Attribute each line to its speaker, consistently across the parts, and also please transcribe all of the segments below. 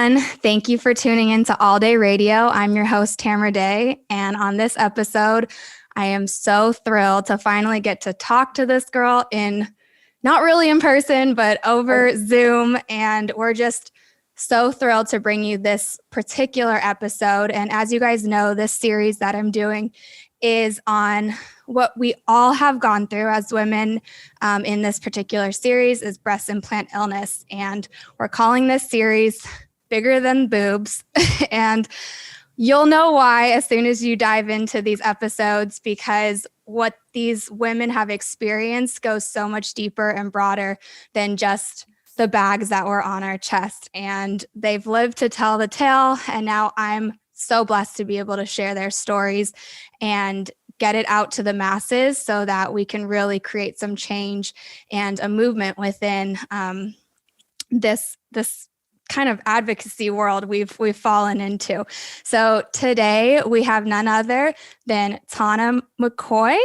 Speaker 1: everyone. Thank you for tuning into All Day Radio. I'm your host, Tamara Day. And on this episode, I am so thrilled to finally get to talk to this girl not really in person, but over Zoom. And we're just so thrilled to bring you this particular episode. And as you guys know, this series that I'm doing is on what we all have gone through as women in this particular series is breast implant illness. And we're calling this series Bigger Than Boobs. And you'll know why as soon as you dive into these episodes, because what these women have experienced goes so much deeper and broader than just the bags that were on our chest. And they've lived to tell the tale. And now I'm so blessed to be able to share their stories and get it out to the masses so that we can really create some change and a movement within this kind of advocacy world we've fallen into. So today we have none other than Tawna Mccoy.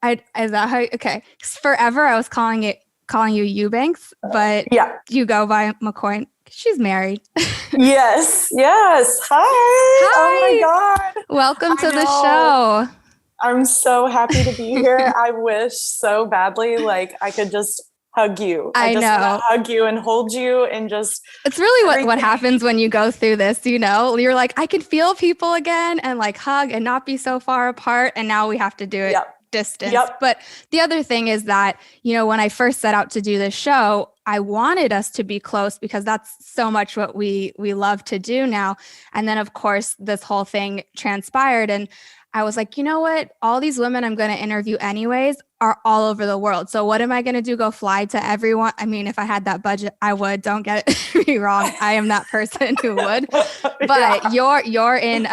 Speaker 1: Is that how? Okay. Forever I was calling you Eubanks, but
Speaker 2: yeah,
Speaker 1: you go by Mccoy. She's married.
Speaker 2: Yes. Hi. Oh my God.
Speaker 1: Welcome to the show.
Speaker 2: I'm so happy to be here. I wish so badly like I could just hug you.
Speaker 1: I
Speaker 2: just
Speaker 1: know.
Speaker 2: want to hug you and hold you and just.
Speaker 1: It's really what happens when you go through this, you know, you're like, I can feel people again and like hug and not be so far apart. And now we have to do it distance. But the other thing is that, you know, when I first set out to do this show, I wanted us to be close because that's so much what we love to do now. And then of course, this whole thing transpired and I was like, you know what? All these women I'm going to interview anyways are all over the world. So what am I going to do? Go fly to everyone? I mean, if I had that budget, I would. Don't get me wrong. I am that person who would. But you're in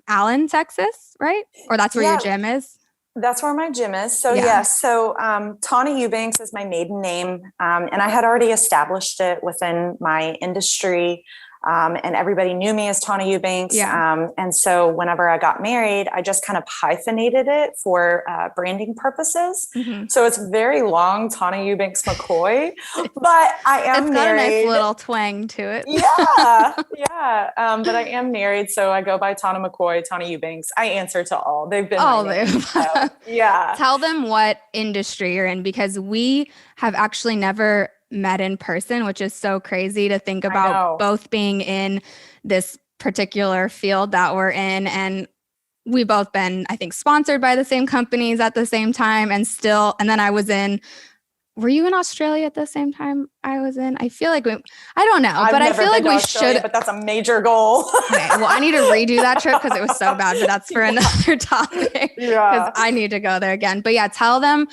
Speaker 1: Allen, Texas, right? Or that's where your gym is?
Speaker 2: That's where my gym is. So So Tawna Eubanks is my maiden name. And I had already established it within my industry. And everybody knew me as Tawna Eubanks. And so whenever I got married, I just kind of hyphenated it for branding purposes. Mm-hmm. So it's very long, Tawna Eubanks Mccoy, but I am
Speaker 1: it's got
Speaker 2: married.
Speaker 1: A nice little twang to it.
Speaker 2: But I am married. So I go by Tawna Mccoy, Tawna Eubanks. I answer to all. They've been
Speaker 1: all
Speaker 2: my name, so,
Speaker 1: Tell them what industry you're in, because we have actually never met in person, which is so crazy to think about both being in this particular field that we're in. And we both been, I think, sponsored by the same companies at the same time. And then were you in Australia at the same time I was in? I feel like I don't know, but I feel like we should.
Speaker 2: But that's a major goal.
Speaker 1: Okay, well, I need to redo that trip because it was so bad, but that's for another topic. Because I need to go there again. But tell them.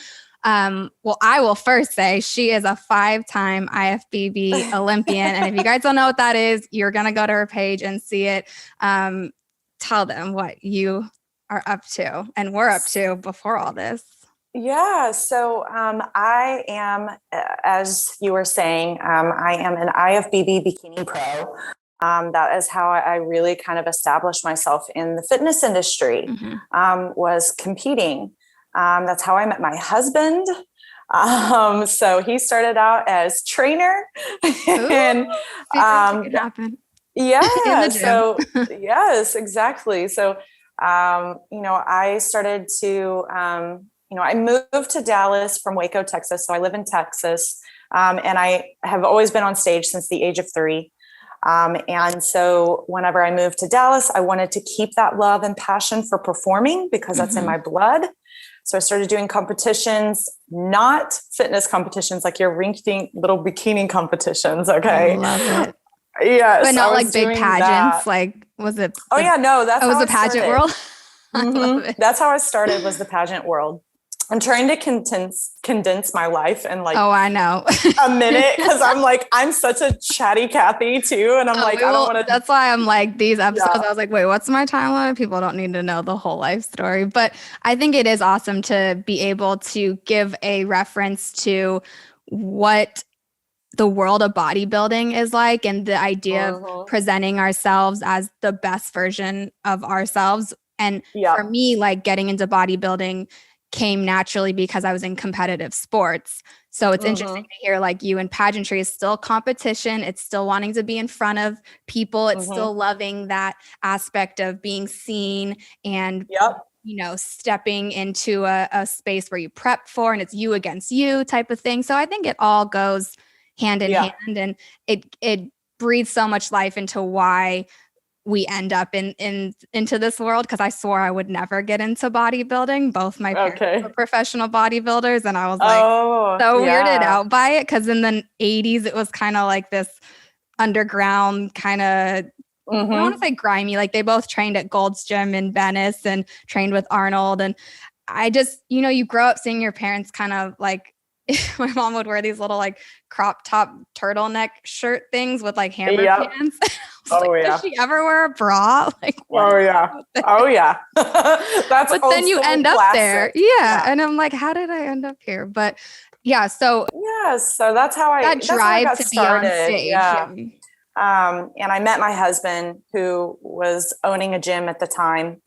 Speaker 1: Well, I will first say she is a 5-time IFBB Olympian. And if you guys don't know what that is, you're going to go to her page and see it. Tell them what you are up to and we're up to before all this.
Speaker 2: Yeah. So I am, as you were saying, I am an IFBB Bikini Pro. That is how I really kind of established myself in the fitness industry, was competing. That's how I met my husband. So he started out as trainer. And
Speaker 1: could happen.
Speaker 2: So yes, exactly. So I started to I moved to Dallas from Waco, Texas. So I live in Texas. And I have always been on stage since the age of 3. And so whenever I moved to Dallas, I wanted to keep that love and passion for performing because that's in my blood. So I started doing competitions, not fitness competitions, like your rinky-dink little bikini competitions. Okay.
Speaker 1: I love it.
Speaker 2: Yes.
Speaker 1: But not like big pageants.
Speaker 2: That.
Speaker 1: Like, was it?
Speaker 2: That's
Speaker 1: was the pageant world.
Speaker 2: That's how I started, was the pageant world. I'm trying to condense my life in like
Speaker 1: I know.
Speaker 2: a minute, because I'm such a chatty Cathy too. And I'm I don't want to.
Speaker 1: That's why I'm like, these episodes, I was like, wait, what's my timeline? People don't need to know the whole life story. But I think it is awesome to be able to give a reference to what the world of bodybuilding is like and the idea of presenting ourselves as the best version of ourselves. And for me, like getting into bodybuilding came naturally because I was in competitive sports. So it's interesting to hear like you in pageantry is still competition. It's still wanting to be in front of people. It's still loving that aspect of being seen and, stepping into a space where you prep for, and it's you against you type of thing. So I think it all goes hand in hand, and it breathes so much life into why we end up into this world, because I swore I would never get into bodybuilding. Both my parents were professional bodybuilders, and I was like so weirded out by it, because in the 80s it was kind of like this underground kind of, I don't want to say grimy, like they both trained at Gold's Gym in Venice and trained with Arnold. And I just, you grow up seeing your parents kind of like, my mom would wear these little like crop top turtleneck shirt things with like hammer pants. Does she ever wear a bra? Like,
Speaker 2: That's
Speaker 1: but then you end up there. And I'm like, how did I end up here? But so
Speaker 2: that's how I
Speaker 1: that drive to be on stage.
Speaker 2: And I met my husband, who was owning a gym at the time.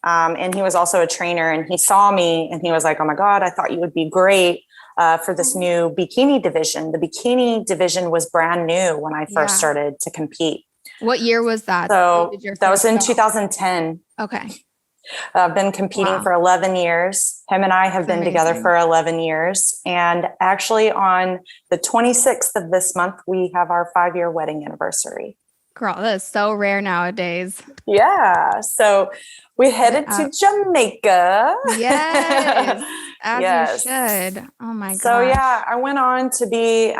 Speaker 2: And he was also a trainer, and he saw me and he was like, oh my God, I thought you would be great for this new bikini division. The bikini division was brand new when I first started to compete.
Speaker 1: What year was that?
Speaker 2: So that was in 2010.
Speaker 1: Okay.
Speaker 2: I've been competing for 11 years. Him and I have been together for 11 years. And actually on the 26th of this month, we have our 5-year wedding anniversary.
Speaker 1: Girl, that is so rare nowadays.
Speaker 2: Yeah. So we headed to Jamaica.
Speaker 1: Yes. As you should. Oh my God.
Speaker 2: So I went on to be,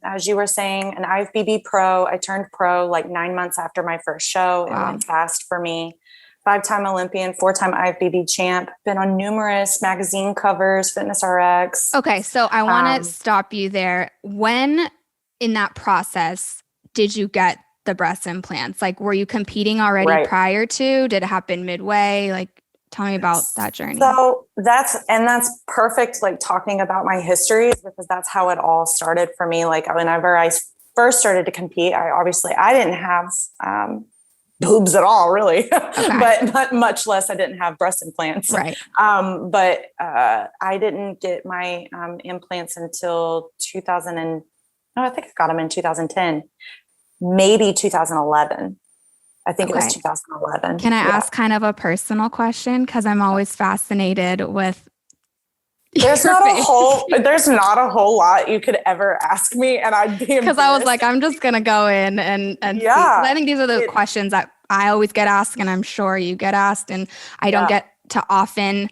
Speaker 2: as you were saying, an IFBB Pro. I turned pro like 9 months after my first show. It went fast for me. 5-time Olympian, 4-time IFBB champ, been on numerous magazine covers, Fitness RX.
Speaker 1: Okay. So I want to stop you there. When in that process did you get the breast implants? Like, were you competing already prior to? Did it happen midway? Like, tell me about that journey.
Speaker 2: So that's perfect. Like talking about my history, because that's how it all started for me. Like whenever I first started to compete, I didn't have, boobs at all, really, but not much less. I didn't have breast implants.
Speaker 1: Right.
Speaker 2: But I didn't get my implants until I think I got them in 2010, maybe 2011. I think it was 2011.
Speaker 1: Can I ask kind of a personal question? Because I'm always fascinated with.
Speaker 2: There's not a whole lot you could ever ask me, and I'd be embarrassed.
Speaker 1: Because I was like, I'm just gonna go in and see. I think these are the questions that I always get asked, and I'm sure you get asked, and I don't get to often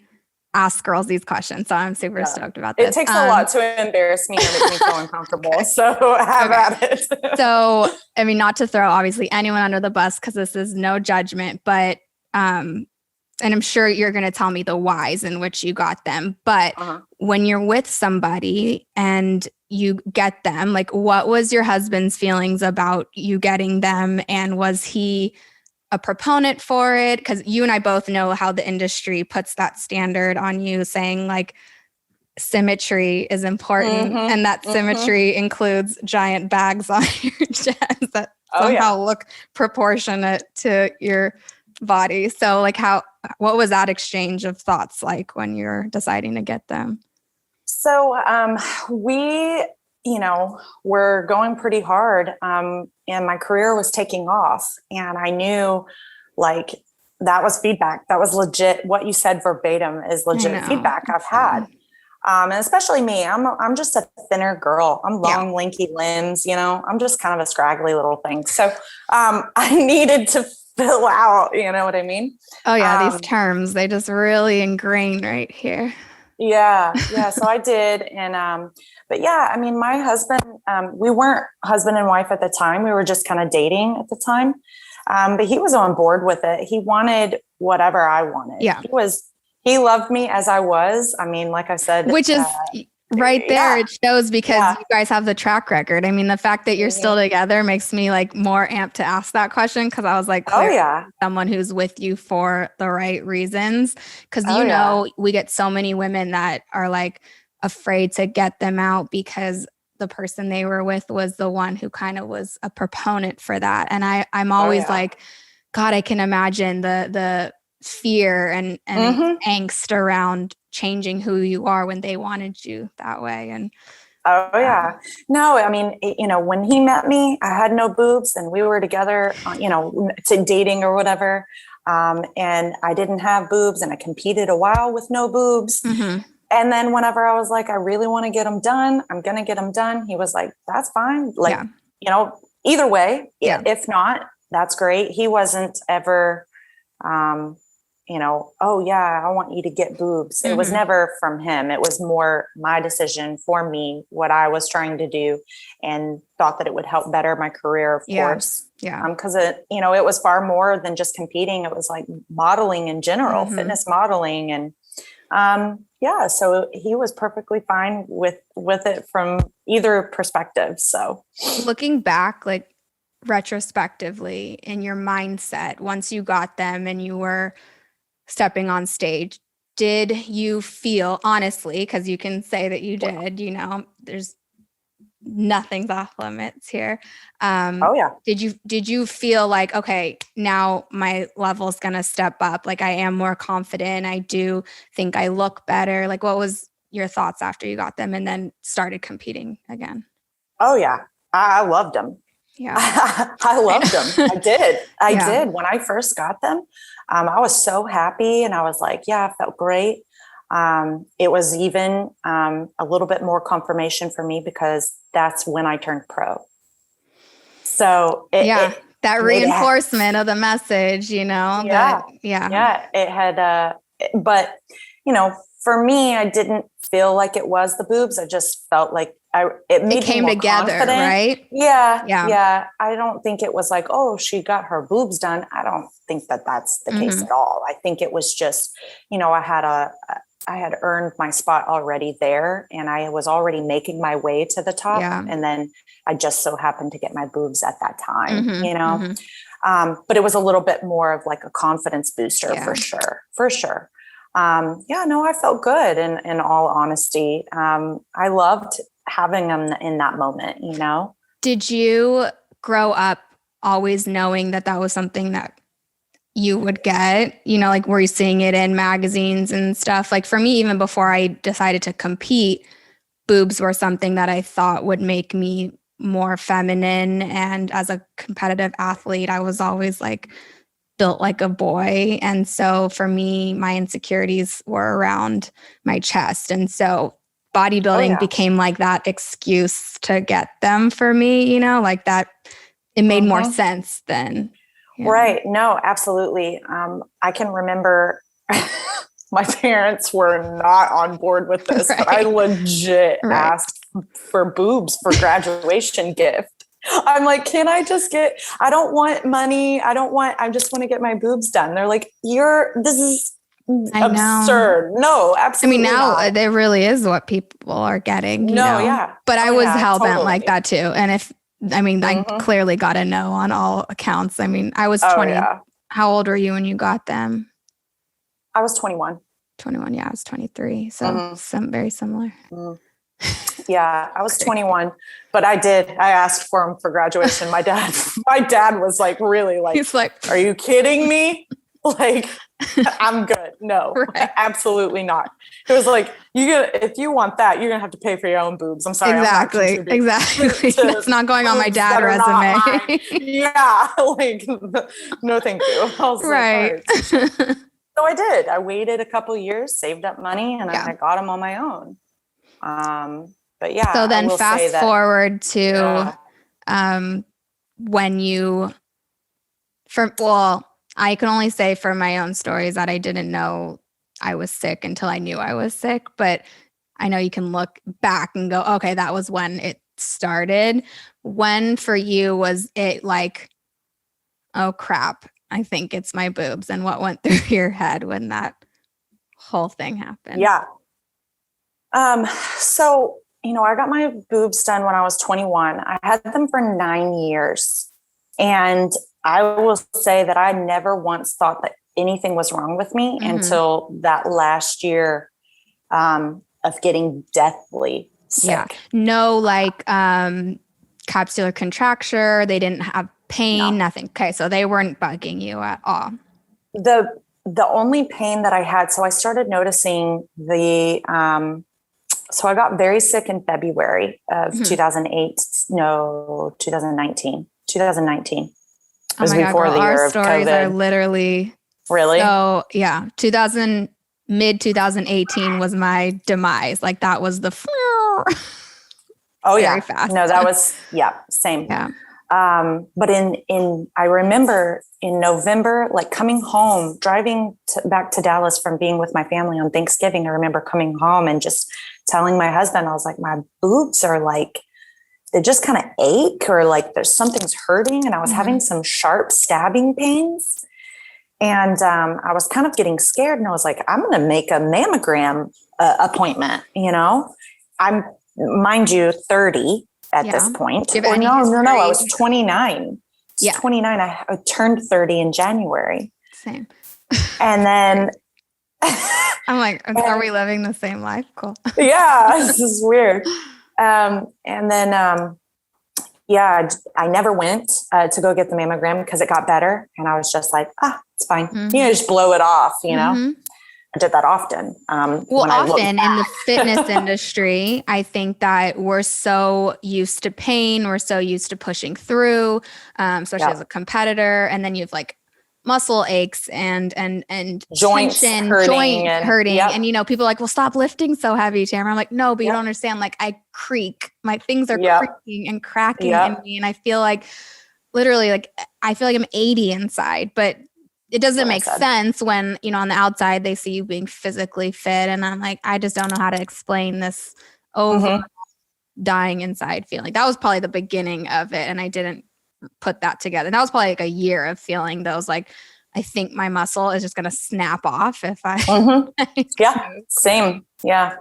Speaker 1: ask girls these questions, so I'm super stoked about this.
Speaker 2: It takes a lot to embarrass me and make me feel uncomfortable. So have at it.
Speaker 1: So, I mean, not to throw obviously anyone under the bus, because this is no judgment, but and I'm sure you're going to tell me the whys in which you got them. But when you're with somebody and you get them, like, what was your husband's feelings about you getting them? And was he a proponent for it? Because you and I both know how the industry puts that standard on you, saying like symmetry is important, and that symmetry includes giant bags on your chest that somehow look proportionate to your body. So like what was that exchange of thoughts like when you're deciding to get them?
Speaker 2: So we, were going pretty hard, and my career was taking off, and I knew like that was feedback. That was legit. What you said verbatim is legit feedback I've had. And especially me, I'm just a thinner girl. I'm long, lanky limbs, I'm just kind of a scraggly little thing. So I needed to fill out, you know what I mean?
Speaker 1: Oh yeah. These terms, they just really ingrain right here.
Speaker 2: Yeah. So I did. And, but yeah, I mean, my husband, we weren't husband and wife at the time. We were just kind of dating at the time. But he was on board with it. He wanted whatever I wanted.
Speaker 1: Yeah.
Speaker 2: He loved me as I was. I mean, like I said,
Speaker 1: which is right there. It shows, because you guys have the track record. I mean, the fact that you're still together makes me like more amped to ask that question. Cause I was like, someone who's with you for the right reasons. Cause we get so many women that are like afraid to get them out because the person they were with was the one who kind of was a proponent for that. And I'm always like, God, I can imagine the fear and angst around changing who you are when they wanted you that way. And
Speaker 2: Oh yeah. No, I mean, when he met me, I had no boobs and we were together, to dating or whatever. And I didn't have boobs and I competed a while with no boobs.
Speaker 1: Mm-hmm.
Speaker 2: And then whenever I was like, I really want to get them done, I'm going to get them done. He was like, that's fine. Like, either way, if not, that's great. He wasn't ever, oh yeah, I want you to get boobs. It was never from him. It was more my decision for me, what I was trying to do, and thought that it would help better my career, of course.
Speaker 1: Yeah.
Speaker 2: Because it was far more than just competing. It was like modeling in general, fitness modeling. And so he was perfectly fine with it from either perspective. So
Speaker 1: looking back, like retrospectively in your mindset, once you got them and you were stepping on stage, did you feel, honestly, because you can say that you did, there's nothing's off limits here. Did you feel like, okay, now my level's going to step up? Like I am more confident. I do think I look better. Like what was your thoughts after you got them and then started competing again?
Speaker 2: Oh yeah. I loved them.
Speaker 1: Yeah.
Speaker 2: I loved them. I did. I did. When I first got them, I was so happy and I was like, yeah, I felt great. It was even a little bit more confirmation for me because that's when I turned pro. So that
Speaker 1: reinforcement of the message,
Speaker 2: it had, but for me, I didn't feel like it was the boobs. I just felt like it came together, confident.
Speaker 1: Right?
Speaker 2: Yeah. I don't think it was like, oh, she got her boobs done. I don't think that that's the case at all. I think it was just, I had earned my spot already there and I was already making my way to the top. Yeah. And then I just so happened to get my boobs at that time, but it was a little bit more of like a confidence booster for sure. I felt good in all honesty. I loved having them in that moment,
Speaker 1: Did you grow up always knowing that was something that you would get, like were you seeing it in magazines and stuff? Like for me, even before I decided to compete, boobs were something that I thought would make me more feminine. And as a competitive athlete, I was always like built like a boy. And so for me, my insecurities were around my chest. And so bodybuilding became like that excuse to get them for me, like that it made more sense then.
Speaker 2: Right. No, absolutely. I can remember my parents were not on board with this, but I legit asked for boobs for graduation gift. I'm like, can I just I don't want money. I just want to get my boobs done. They're like, this is absurd. No, absolutely not.
Speaker 1: There really is what people are getting.
Speaker 2: Yeah.
Speaker 1: But I was hell-bent like that too. And I clearly got a no on all accounts. I was 20. How old were you when you got them?
Speaker 2: I was 21.
Speaker 1: 21. Yeah, I was 23. So very similar.
Speaker 2: Yeah, I was 21, but I asked for them for graduation. My dad was like, really like, he's like, are you kidding me? Like, I'm good. No, absolutely not. It was like, if you want that, you're going to have to pay for your own boobs. I'm sorry.
Speaker 1: Exactly. That's not going on my dad resume.
Speaker 2: Yeah. Like, no, thank you. I was right. Like, so I did. I waited a couple years, saved up money, and I got them on my own. But yeah.
Speaker 1: So then fast forward to when you, I can only say for my own stories that I didn't know I was sick until I knew I was sick. But I know you can look back and go, okay, that was when it started. When for you was it like, oh crap, I think it's my boobs? And what went through your head when that whole thing happened?
Speaker 2: Yeah. So, I got my boobs done when I was 21. I had them for 9 years. And I will say that I never once thought that anything was wrong with me until that last year of getting deathly sick.
Speaker 1: Yeah. No, like capsular contracture. They didn't have pain, nothing. Okay. So they weren't bugging you at all.
Speaker 2: The only pain that I had, so I started noticing the So I got very sick in February of 2019. It was before the year of COVID.
Speaker 1: Our stories are literally
Speaker 2: really.
Speaker 1: So yeah, mid 2018 was my demise. Like that was the very fast.
Speaker 2: No, that was same.
Speaker 1: Yeah.
Speaker 2: But I remember in November, like coming home, driving back to Dallas from being with my family on Thanksgiving. I remember coming home and just telling my husband, I was like, my boobs are like, they just kind of ache, or like something's hurting. And I was having some sharp stabbing pains. And I was kind of getting scared, and I was like, I'm going to make a mammogram appointment. I'm, mind you, 30 at this point.
Speaker 1: No,
Speaker 2: I was 29. 29. I turned 30 in January.
Speaker 1: Same.
Speaker 2: And then
Speaker 1: I'm like, are we living the same life? Cool.
Speaker 2: Yeah, this is weird. And then, I never went to go get the mammogram because it got better. And I was just like, it's fine. Just blow it off, I did that often.
Speaker 1: Often in the fitness industry, I think that we're so used to pain. We're so used to pushing through, especially as a competitor. And then you have like muscle aches and
Speaker 2: joints
Speaker 1: tension,
Speaker 2: hurting.
Speaker 1: And, people are like, well, stop lifting so heavy, Tamara. I'm like, no, but you don't understand. Like I creak, my things are creaking and cracking in me. And I feel like literally like, I feel like I'm 80 inside, but it doesn't make sense when, on the outside, they see you being physically fit. And I'm like, I just don't know how to explain this dying inside feeling. That was probably the beginning of it. And I didn't put that together. That was probably like a year of feeling those, like, I think my muscle is just going to snap off if I.
Speaker 2: Same. Yeah.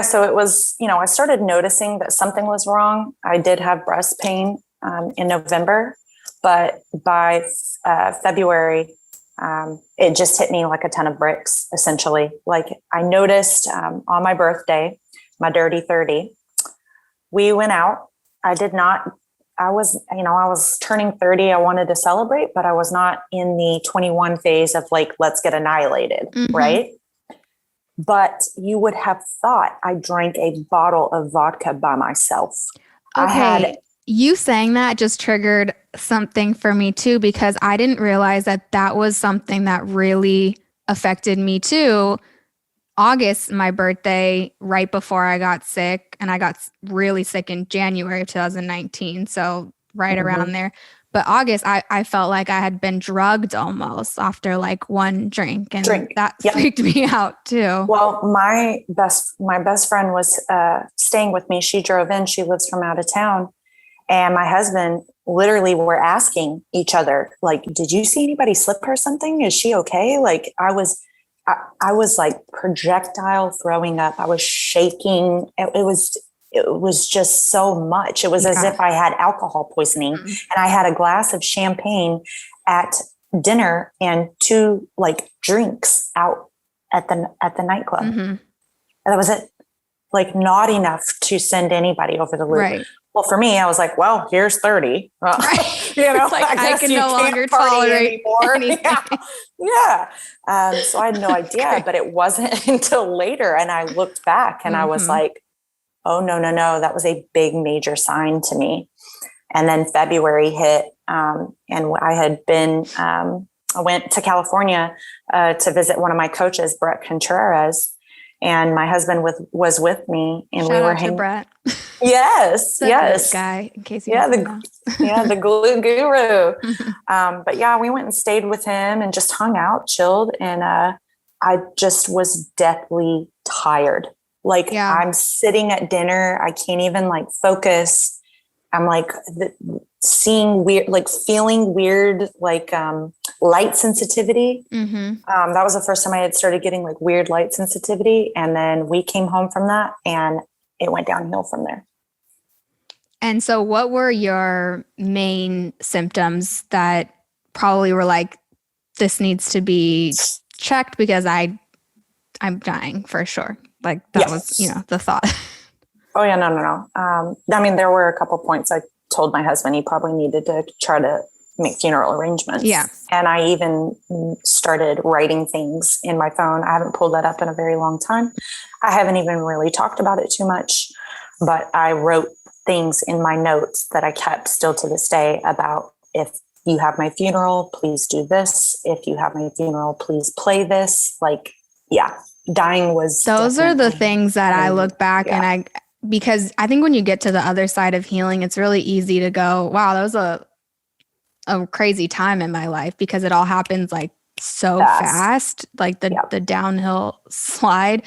Speaker 2: So it was, I started noticing that something was wrong. I did have breast pain in November, but by February, it just hit me like a ton of bricks, essentially. Like I noticed on my birthday, my dirty 30, we went out. I was turning 30. I wanted to celebrate, but I was not in the 21 phase of like, let's get annihilated. Right. But you would have thought I drank a bottle of vodka by myself.
Speaker 1: Okay. You saying that just triggered something for me too, because I didn't realize that was something that really affected me too. August, my birthday, right before I got sick, and I got really sick in January of 2019. So right around there. But August, I felt like I had been drugged almost after like one drink. And that freaked me out too.
Speaker 2: Well, my best friend was staying with me. She drove in. She lives from out of town. And my husband literally were asking each other, like, did you see anybody slip or something? Is she okay? Like I was like projectile throwing up. I was shaking. It was just so much. It was as if I had alcohol poisoning, and I had a glass of champagne at dinner and 2 like drinks out at the nightclub. And that was it. Like not enough to send anybody over the loop.
Speaker 1: Right.
Speaker 2: Well, for me, I was like, well, here's 30.
Speaker 1: Right. Like, I can no longer tolerate anything.
Speaker 2: So I had no idea, but it wasn't until later. And I looked back and I was like, oh, no. That was a big major sign to me. And then February hit. And I had been, I went to California to visit one of my coaches, Brett Contreras. And my husband was with me, and we were hanging.
Speaker 1: Brett.
Speaker 2: Yes,
Speaker 1: This guy. In case you
Speaker 2: the glue guru. But we went and stayed with him and just hung out, chilled, and I just was deathly tired. Like I'm sitting at dinner, I can't even like focus. I'm like seeing weird, like feeling weird, like light sensitivity. That was the first time I had started getting like weird light sensitivity. And then we came home from that and it went downhill from there.
Speaker 1: And so what were your main symptoms that probably were like, this needs to be checked because I'm dying for sure. Like that was, the thought.
Speaker 2: Oh yeah, no. I mean, there were a couple points I told my husband he probably needed to try to make funeral arrangements.
Speaker 1: Yeah.
Speaker 2: And I even started writing things in my phone. I haven't pulled that up in a very long time. I haven't even really talked about it too much, but I wrote things in my notes that I kept still to this day about, if you have my funeral, please do this. If you have my funeral, please play this. Like, yeah, dying was.
Speaker 1: Those are the things that I look back and because I think when you get to the other side of healing, it's really easy to go, wow, that was a crazy time in my life, because it all happens like so fast, like the downhill slide.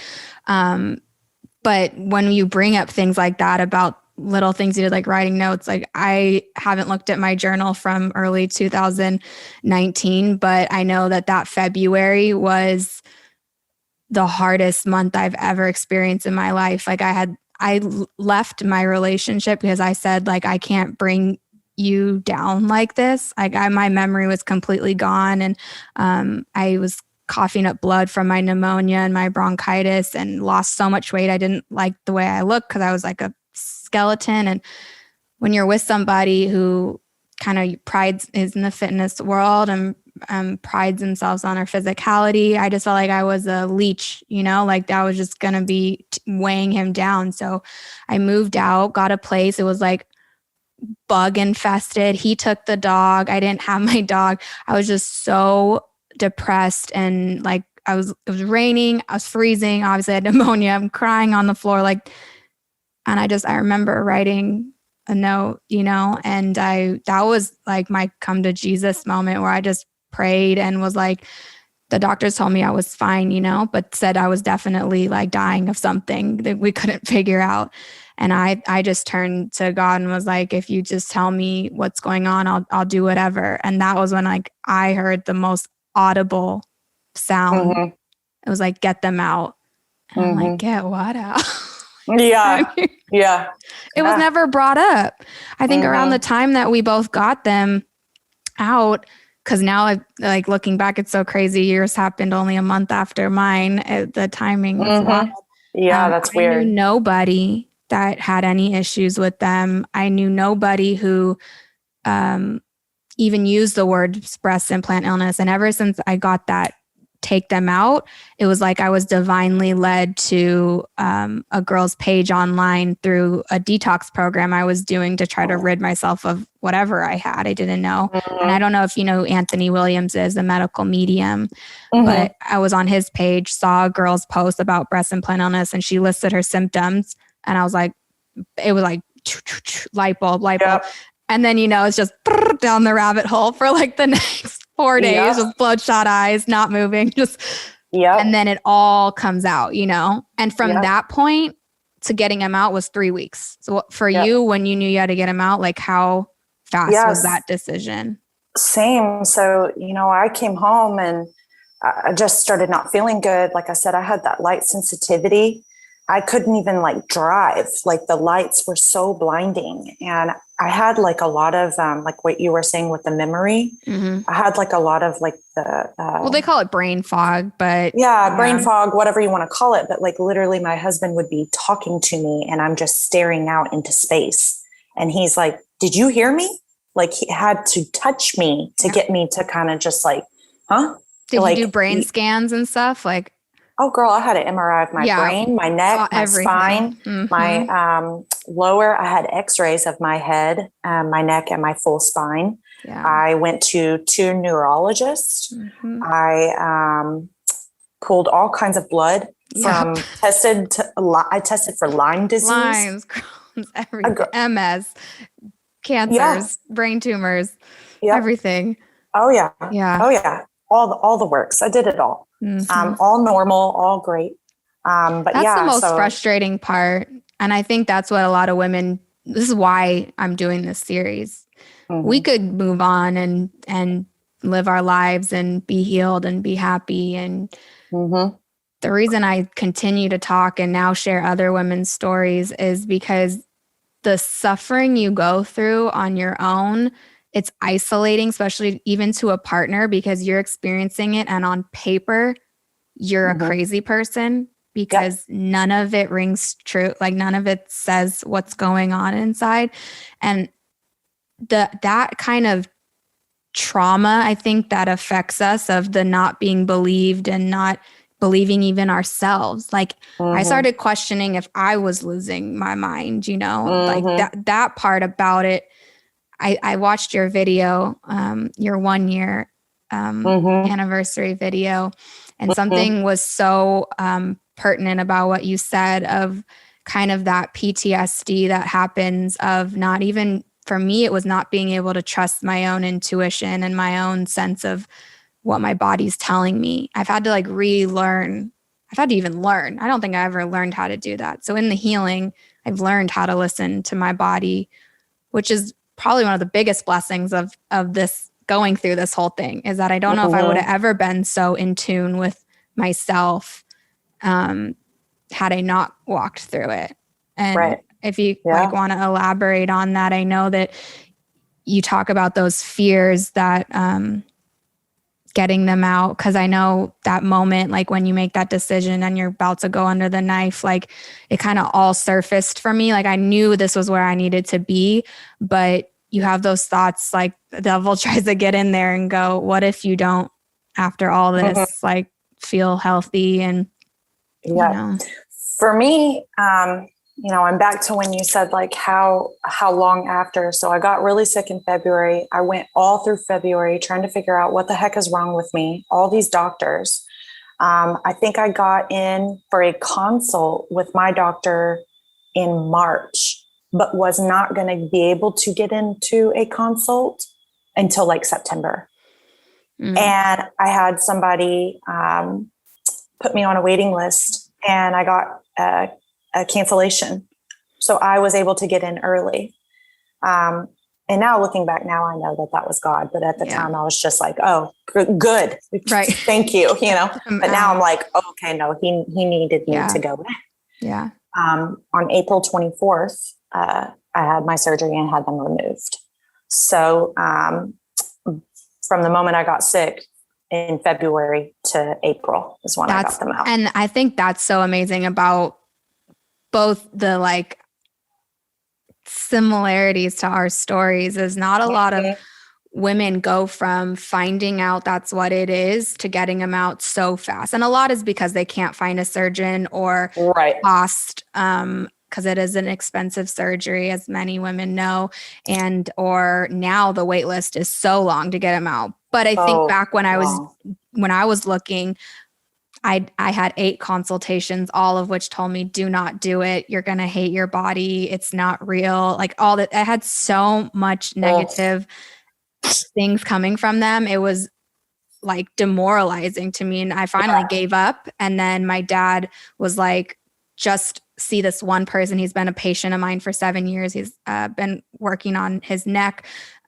Speaker 1: But when you bring up things like that about little things you did, like writing notes, like I haven't looked at my journal from early 2019, but I know that February was the hardest month I've ever experienced in my life. Like I left my relationship because I said, like, I can't bring you down like this. Like my memory was completely gone. And I was coughing up blood from my pneumonia and my bronchitis, and lost so much weight. I didn't like the way I looked because I was like a skeleton. And when you're with somebody who kind of is in the fitness world and prides themselves on their physicality, I just felt like I was a leech, like that was just going to be weighing him down. So I moved out, got a place. It was like bug infested. He took the dog. I didn't have my dog. I was just so depressed, and like it was raining. I was freezing. Obviously I had pneumonia. I'm crying on the floor. And I remember writing a note, and that was like my come to Jesus moment, where I just prayed and was like, the doctors told me I was fine, but said I was definitely like dying of something that we couldn't figure out. And I just turned to God and was like, if you just tell me what's going on, I'll do whatever. And that was when like I heard the most audible sound.
Speaker 2: Mm-hmm.
Speaker 1: It was like, get them out. And I'm like, get what out?
Speaker 2: Yeah.
Speaker 1: It was never brought up. I think around the time that we both got them out, because now, like looking back, it's so crazy. Yours happened only a month after mine. The timing was wild.
Speaker 2: Yeah, that's weird.
Speaker 1: I knew nobody that had any issues with them. I knew nobody who even used the word breast implant illness. And ever since I got that take them out, it was like I was divinely led to a girl's page online through a detox program I was doing to try to rid myself of whatever I had. I didn't know. And I don't know if you know who Anthony Williams is, a medical medium, but I was on his page, saw a girl's post about breast implant illness, and she listed her symptoms. And I was like, it was like light bulb. And then, it's just down the rabbit hole for like the next 4 days with bloodshot eyes, not moving, and then it all comes out, and from that point to getting him out was 3 weeks. So for you, when you knew you had to get him out, like how fast was that decision?
Speaker 2: Same. So, I came home and I just started not feeling good. Like I said, I had that light sensitivity. I couldn't even like drive, like the lights were so blinding. And I had like a lot of, like what you were saying with the memory. I had like a lot of like the,
Speaker 1: well, they call it brain fog, but
Speaker 2: brain fog, whatever you want to call it. But like literally my husband would be talking to me and I'm just staring out into space. And he's like, did you hear me? Like he had to touch me to get me to kind of just like, huh?
Speaker 1: Did you do brain scans and stuff? Like,
Speaker 2: oh, girl, I had an MRI of my brain, my neck, my spine, my lower. I had x-rays of my head, my neck, and my full spine. Yeah. I went to 2 neurologists. I pulled all kinds of blood from I tested for Lyme disease.
Speaker 1: Lyme's, Crohn's, everything. MS, cancers, brain tumors, everything.
Speaker 2: Oh, yeah. Yeah. Oh, yeah. All the works. I did it all. All normal, all great. But
Speaker 1: that's the most frustrating part. And I think that's what a lot of women, this is why I'm doing this series. We could move on and live our lives and be healed and be happy. And the reason I continue to talk and now share other women's stories is because the suffering you go through on your own, it's isolating, especially even to a partner, because you're experiencing it. And on paper, you're a crazy person because none of it rings true. Like none of it says what's going on inside. And that kind of trauma, I think, that affects us, of the not being believed and not believing even ourselves. Like I started questioning if I was losing my mind, like that part about it. I watched your video, your 1 year anniversary video, and something was so pertinent about what you said of kind of that PTSD that happens of not even, for me, it was not being able to trust my own intuition and my own sense of what my body's telling me. I've had to like relearn. I've had to even learn. I don't think I ever learned how to do that. So in the healing, I've learned how to listen to my body, which is probably one of the biggest blessings of this, going through this whole thing, is that I don't know if I would have ever been so in tune with myself had I not walked through it. And if you like want to elaborate on that, I know that you talk about those fears that getting them out, because I know that moment, like when you make that decision and you're about to go under the knife, like it kind of all surfaced for me. Like I knew this was where I needed to be, but you have those thoughts, like the devil tries to get in there and go, what if you don't, after all this, like feel healthy? And
Speaker 2: for me, I'm back to when you said like how long after. So I got really sick in February. I went all through February trying to figure out what the heck is wrong with me. All these doctors. I think I got in for a consult with my doctor in March, but was not going to be able to get into a consult until like September. And I had somebody put me on a waiting list, and I got a cancellation. So I was able to get in early. And now looking back now, I know that was God. But at the time I was just like, oh, good.
Speaker 1: Right.
Speaker 2: Thank you. But now I'm like, oh, okay, no, he needed me to go in.
Speaker 1: Yeah.
Speaker 2: On April 24th, I had my surgery and had them removed. So from the moment I got sick in February to April is when I got them out.
Speaker 1: And I think that's so amazing about both the like similarities to our stories, is not a lot of women go from finding out that's what it is to getting them out so fast. And a lot is because they can't find a surgeon, or cost, because it is an expensive surgery, as many women know, and or now the wait list is so long to get them out. But I think back when I was looking, I had 8 consultations, all of which told me, do not do it. You're going to hate your body. It's not real. Like all that. I had so much negative things coming from them. It was like demoralizing to me. And I finally gave up. And then my dad was like, just see this one person. He's been a patient of mine for 7 years. He's been working on his neck.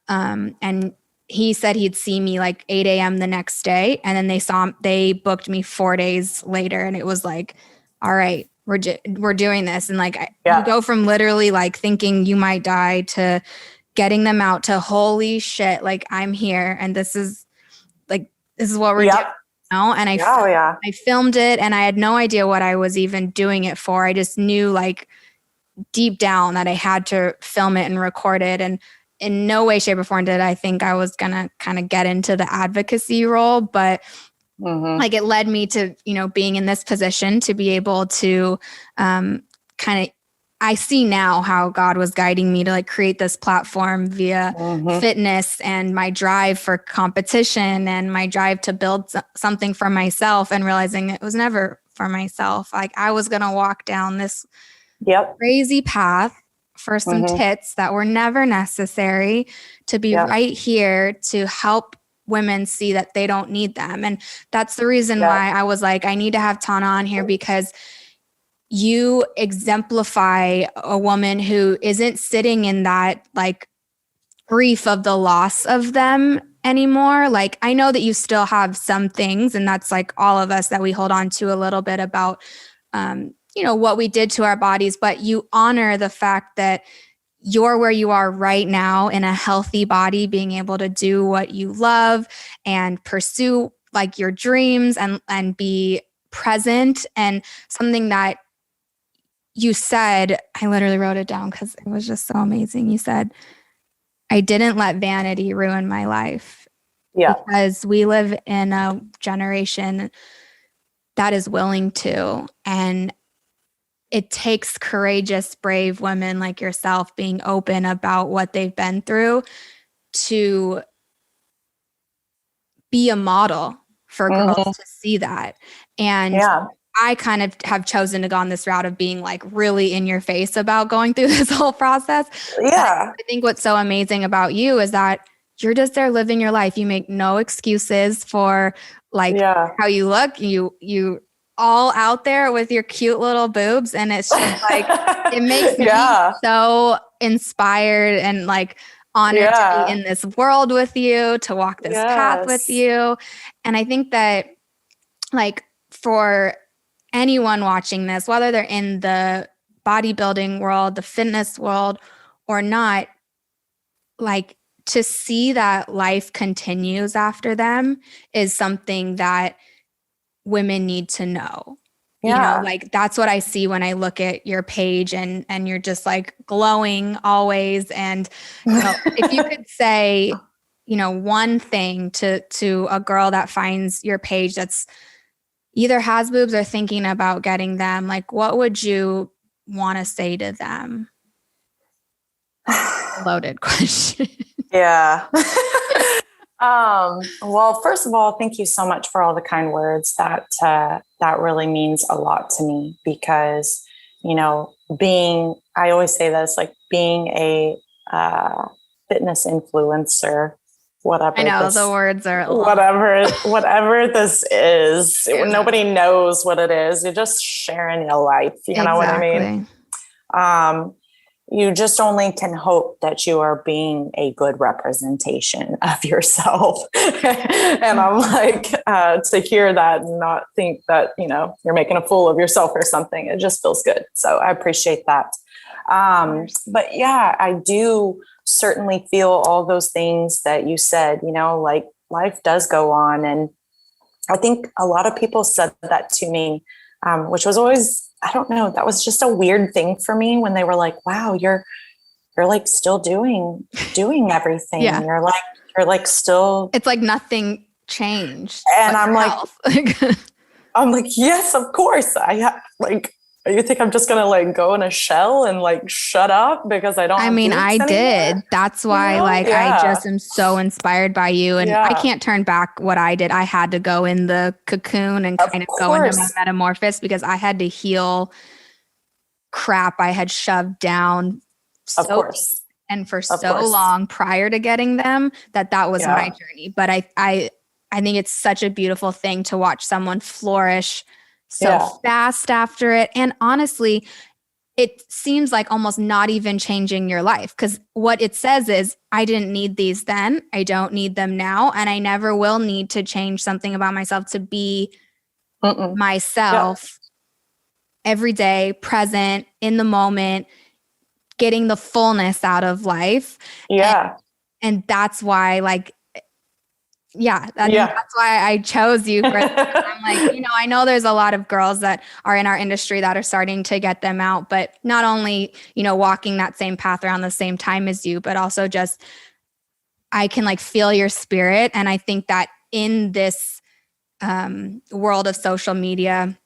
Speaker 1: And he said he'd see me like 8 a.m. the next day. And then they booked me 4 days later. And it was like, all right, we're doing this. And like, you go from literally like thinking you might die to getting them out to holy shit, like I'm here. And this is what we're doing. And I filmed it, and I had no idea what I was even doing it for. I just knew like deep down that I had to film it and record it. And in no way, shape, or form did I think I was going to kind of get into the advocacy role. But like it led me to, being in this position to be able to I see now how God was guiding me to like create this platform via fitness and my drive for competition and my drive to build something for myself, and realizing it was never for myself. Like I was going to walk down this crazy path for some tits that were never necessary, to be right here to help women see that they don't need them. And that's the reason why I was like, I need to have Tawna on here, because you exemplify a woman who isn't sitting in that like grief of the loss of them anymore. Like I know that you still have some things, and that's like all of us, that we hold on to a little bit about, what we did to our bodies, but you honor the fact that you're where you are right now in a healthy body, being able to do what you love and pursue like your dreams and be present. And something that you said, I literally wrote it down because it was just so amazing. You said, I didn't let vanity ruin my life.
Speaker 2: Yeah.
Speaker 1: Because we live in a generation that is willing to, and it takes courageous, brave women like yourself being open about what they've been through to be a model for girls to see that. And I kind of have chosen to go on this route of being like really in your face about going through this whole process.
Speaker 2: Yeah.
Speaker 1: I think what's so amazing about you is that you're just there living your life. You make no excuses for like how you look. You all out there with your cute little boobs. And it's just like, it makes me so inspired and like honored to be in this world with you, to walk this path with you. And I think that like for anyone watching this, whether they're in the bodybuilding world, the fitness world or not, like to see that life continues after them is something that women need to know. You know, like that's what I see when I look at your page and you're just like glowing always. And you know, if you could say, you know, one thing to a girl that finds your page that's either has boobs or thinking about getting them, like what would you want to say to them? Loaded question.
Speaker 2: Yeah. Well, first of all, thank you so much for all the kind words. That really means a lot to me because, you know, I always say this, like being a fitness influencer, whatever.
Speaker 1: I know the words are
Speaker 2: whatever this is. Nobody knows what it is. You're just sharing your life. You know what I mean? You just only can hope that you are being a good representation of yourself. And I'm like, to hear that and not think that, you know, you're making a fool of yourself or something. It just feels good. So I appreciate that. But yeah, I do certainly feel all those things that you said, you know, like life does go on. And I think a lot of people said that to me, which was always, I don't know, that was just a weird thing for me when they were like, wow, you're like still doing everything.
Speaker 1: Yeah.
Speaker 2: You're like still,
Speaker 1: it's like nothing changed.
Speaker 2: And I'm like, yes, of course. You think I'm just going to like go in a shell and like shut up because I don't have boobs anymore?
Speaker 1: Did. That's why I just am so inspired by you. And I can't turn back what I did. I had to go in the cocoon and kind of go into my metamorphosis because I had to heal crap I had shoved down and for so long prior to getting them that was my journey. But I think it's such a beautiful thing to watch someone flourish so fast after it. And honestly, it seems like almost not even changing your life because what it says is, I didn't need these then. I don't need them now. And I never will need to change something about myself to be myself every day, present in the moment, getting the fullness out of life.
Speaker 2: Yeah.
Speaker 1: And that's why that's why I chose you. I'm like, you know, I know there's a lot of girls that are in our industry that are starting to get them out, but not only, you know, walking that same path around the same time as you, but also just, I can like feel your spirit. And I think that in this world of social media,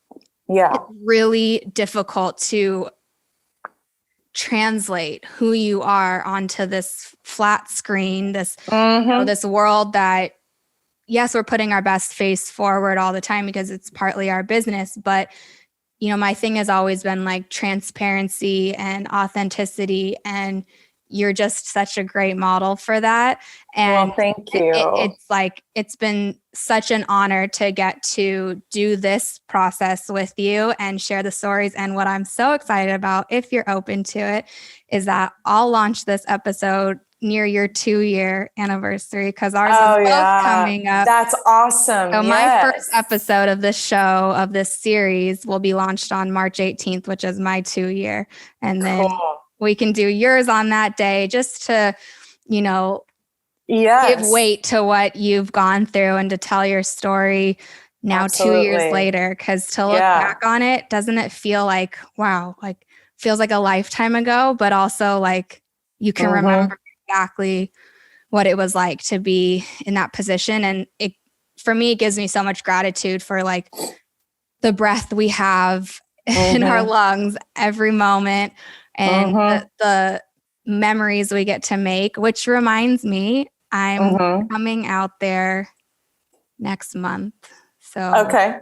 Speaker 1: it's really difficult to translate who you are onto this flat screen, this, you know, this world that, yes, we're putting our best face forward all the time because it's partly our business. But, you know, my thing has always been like transparency and authenticity. And you're just such a great model for that. And
Speaker 2: thank you.
Speaker 1: It's like, it's been such an honor to get to do this process with you and share the stories. And what I'm so excited about, if you're open to it, is that I'll launch this episode near your 2-year anniversary because ours is both coming up.
Speaker 2: That's awesome.
Speaker 1: So my first episode of this show, of this series, will be launched on March 18th, which is my 2-year. And then we can do yours on that day just to, you know, give weight to what you've gone through and to tell your story now 2 years later. Because to look back on it, doesn't it feel like, wow, like feels like a lifetime ago, but also like you can remember exactly what it was like to be in that position. And for me, it gives me so much gratitude for like the breath we have in our lungs every moment, and the memories we get to make, which reminds me, I'm coming out there next month. So
Speaker 2: okay.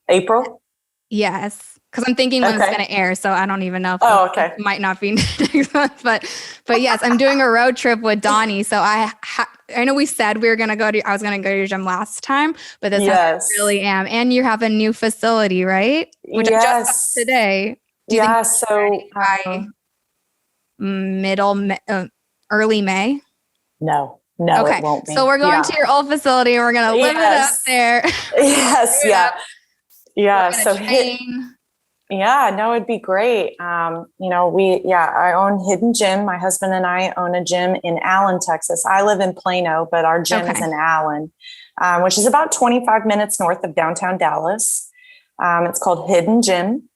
Speaker 2: April?
Speaker 1: Yes, because I'm thinking when it's going to air, so I don't even know if it might not be next month. But yes, I'm doing a road trip with Donnie. So I know we said we were going to I was going to go to your gym last time, but this time I really am. And you have a new facility, right? Which I just saw today. Do you think
Speaker 2: so
Speaker 1: by early May?
Speaker 2: No,
Speaker 1: okay.
Speaker 2: It won't be.
Speaker 1: So we're going to your old facility and we're going to live it up there.
Speaker 2: Yes, yeah. So it'd be great. I own Hidden Gym. My husband and I own a gym in Allen, Texas. I live in Plano, but our gym is in Allen, which is about 25 minutes north of downtown Dallas. It's called Hidden Gym,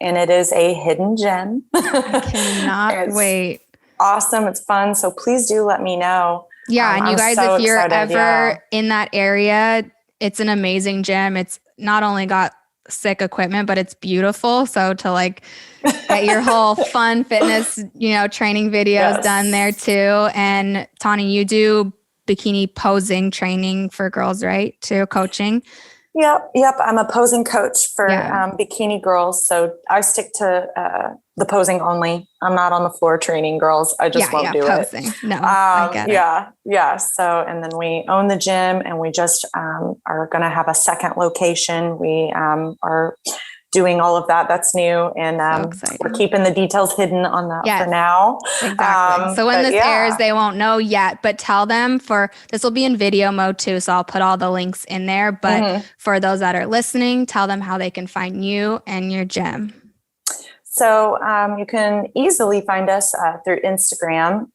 Speaker 2: and it is a hidden gem.
Speaker 1: I cannot wait.
Speaker 2: Awesome. It's fun. So please do let me know.
Speaker 1: Yeah. And you guys, if you're ever in that area, it's an amazing gym. It's not only got sick equipment, but it's beautiful. So to like get your whole fun fitness, training videos done there too. And Tawna, you do bikini posing training for girls, right? Too, coaching.
Speaker 2: Yep. I'm a posing coach for bikini girls. So I stick to the posing only. I'm not on the floor training girls. I just won't do
Speaker 1: posing.
Speaker 2: it.
Speaker 1: No, I get it.
Speaker 2: Yeah. So, and then we own the gym, and we just are going to have a second location. We are doing all of that. That's new. And we're keeping the details hidden on that for now.
Speaker 1: Exactly. So when this airs, they won't know yet, but tell them this will be in video mode too. So I'll put all the links in there, but for those that are listening, tell them how they can find you and your gym.
Speaker 2: So you can easily find us through Instagram.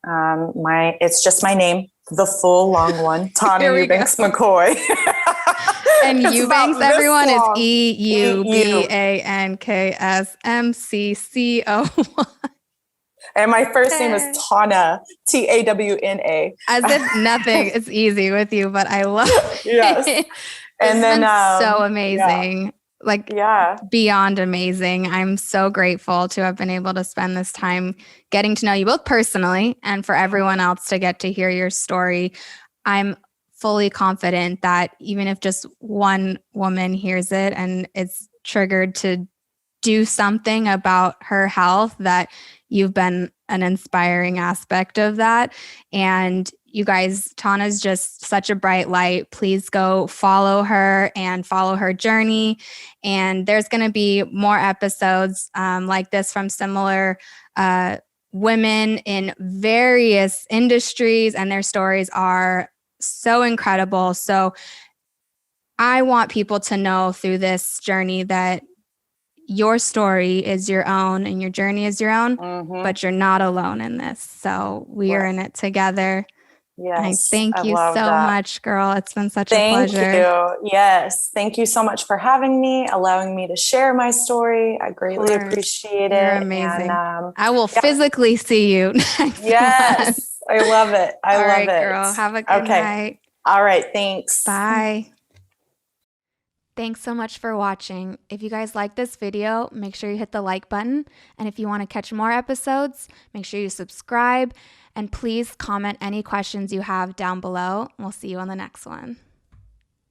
Speaker 2: It's just my name, the full long one, Tawna Eubanks Mccoy.
Speaker 1: And Eubanks, everyone, is EUBANKSMCCO1.
Speaker 2: And my first name is Tawna, Tawna.
Speaker 1: As if nothing is easy with you, but I love it.
Speaker 2: Yes. And then
Speaker 1: so amazing. Beyond amazing. I'm so grateful to have been able to spend this time getting to know you both personally, and for everyone else to get to hear your story. I'm fully confident that even if just one woman hears it and it's triggered to do something about her health, that you've been an inspiring aspect of that. And you guys, Tawna's just such a bright light. Please go follow her and follow her journey. And there's going to be more episodes like this from similar women in various industries, and their stories are so incredible. So I want people to know through this journey that your story is your own and your journey is your own, but you're not alone in this. So we are in it together.
Speaker 2: Yes.
Speaker 1: I thank you so much, girl. It's been such a pleasure.
Speaker 2: Thank you. Yes. Thank you so much for having me, allowing me to share my story. I greatly appreciate it.
Speaker 1: You're amazing. And, I will physically see you next month.
Speaker 2: I love it. I love it.
Speaker 1: Girl. Have a good night.
Speaker 2: All right. Thanks.
Speaker 1: Bye. Thanks so much for watching. If you guys like this video, make sure you hit the like button. And if you want to catch more episodes, make sure you subscribe. And please comment any questions you have down below. We'll see you on the next one.